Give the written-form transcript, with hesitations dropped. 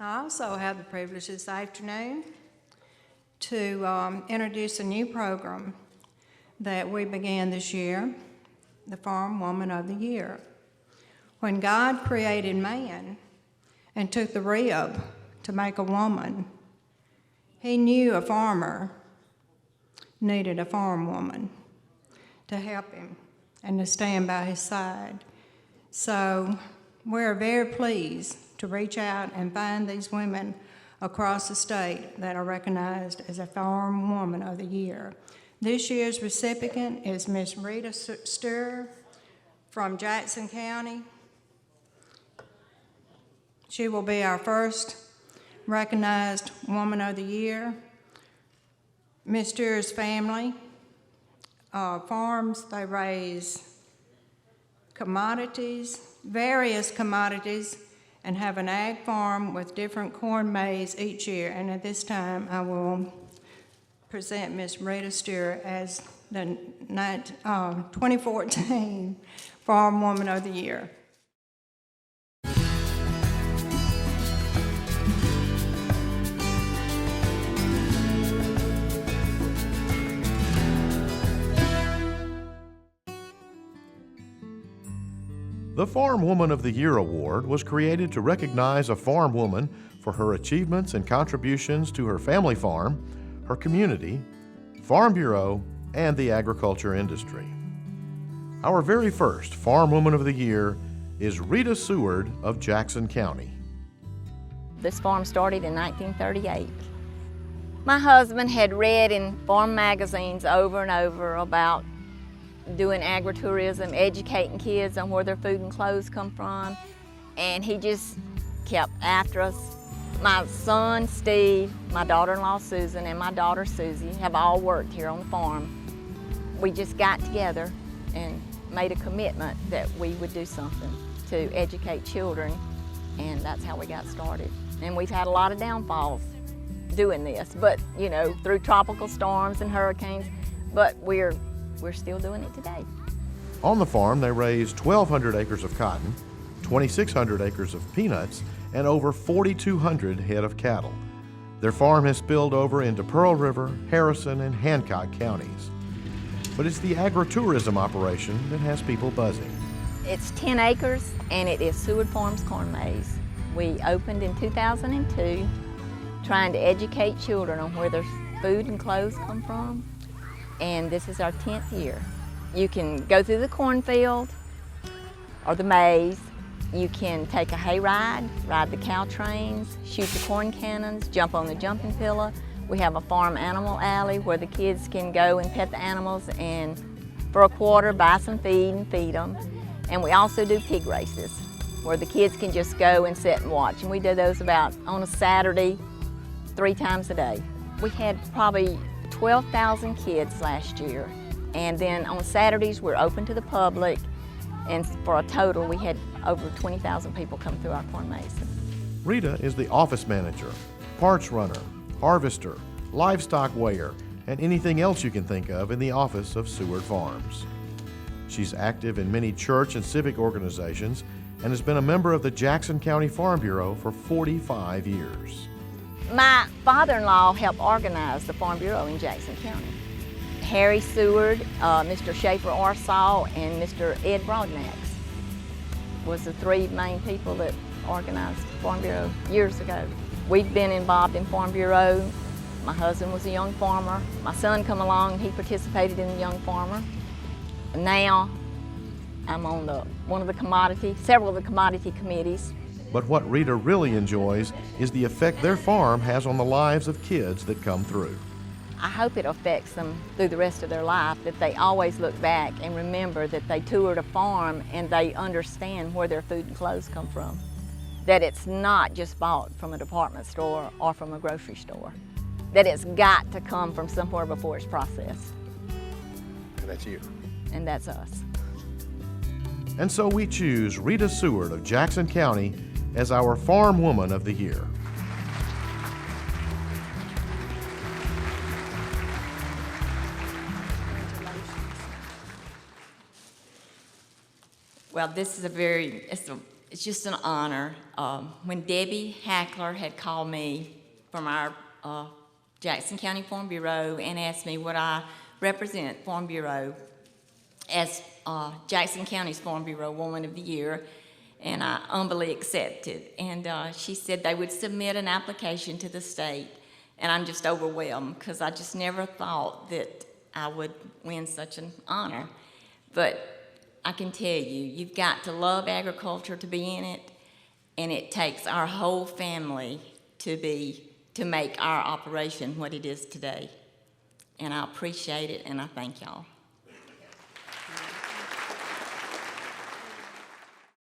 I also have the privilege this afternoon to introduce a new program that we began this year, the Farm Woman of the Year. When God created man and took the rib to make a woman, he knew a farmer needed a farm woman to help him and to stand by his side. So we're very pleased to reach out and find these women across the state that are recognized as a Farm Woman of the Year. This year's recipient is Miss Rita Stewart from Jackson County. She will be our first recognized Woman of the Year. Miss Stewart's family farms, they raise commodities, various commodities, and have an ag farm with different corn maize each year. And at this time, I will present Miss Rita Stewart as the 2014 Farm Woman of the Year. The Farm Woman of the Year Award was created to recognize a farm woman for her achievements and contributions to her family farm, her community, Farm Bureau, and the agriculture industry. Our very first Farm Woman of the Year is Rita Seward of Jackson County. This farm started in 1938. My husband had read in farm magazines over and over about doing agritourism, educating kids on where their food and clothes come from, and he just kept after us. My son, Steve, my daughter-in-law, Susan, and my daughter, Susie, have all worked here on the farm. We just got together and made a commitment that we would do something to educate children, and that's how we got started. And we've had a lot of downfalls doing this, but you know, through tropical storms and hurricanes, but we're still doing it today. On the farm, they raise 1,200 acres of cotton, 2,600 acres of peanuts, and over 4,200 head of cattle. Their farm has spilled over into Pearl River, Harrison, and Hancock counties. But it's the agritourism operation that has people buzzing. It's 10 acres, and it is Seward Farms corn maize. We opened in 2002, trying to educate children on where their food and clothes come from. And this is our 10th year. You can go through the cornfield or the maize. You can take a hay ride the cow trains, shoot the corn cannons, jump on the jumping pillow. We have a farm animal alley where the kids can go and pet the animals and for a quarter buy some feed and feed them. And we also do pig races where the kids can just go and sit and watch. And we do those about on a Saturday, 3 times a day. We had probably 12,000 kids last year, and then on Saturdays we're open to the public, and for a total we had over 20,000 people come through our corn maze. Rita is the office manager, parts runner, harvester, livestock weigher, and anything else you can think of in the office of Seward Farms. She's active in many church and civic organizations and has been a member of the Jackson County Farm Bureau for 45 years. My father-in-law helped organize the Farm Bureau in Jackson County. Harry Seward, Mr. Schaefer Arsaw, and Mr. Ed Broadnax was the 3 main people that organized the Farm Bureau years ago. We've been involved in Farm Bureau. My husband was a young farmer. My son come along, he participated in the Young Farmer. Now I'm on several of the commodity committees. But what Rita really enjoys is the effect their farm has on the lives of kids that come through. I hope it affects them through the rest of their life, that they always look back and remember that they toured a farm and they understand where their food and clothes come from. That it's not just bought from a department store or from a grocery store. That it's got to come from somewhere before it's processed. And that's you. And that's us. And so we choose Rita Seward of Jackson County as our Farm Woman of the Year. Well, this is it's a it's just an honor. When Debbie Hackler had called me from our Jackson County Farm Bureau and asked me would I represent Farm Bureau as Jackson County's Farm Bureau Woman of the Year, and I humbly accepted. And she said they would submit an application to the state, and I'm just overwhelmed because I just never thought that I would win such an honor. But I can tell you, you've got to love agriculture to be in it, and it takes our whole family to make our operation what it is today. And I appreciate it, and I thank y'all.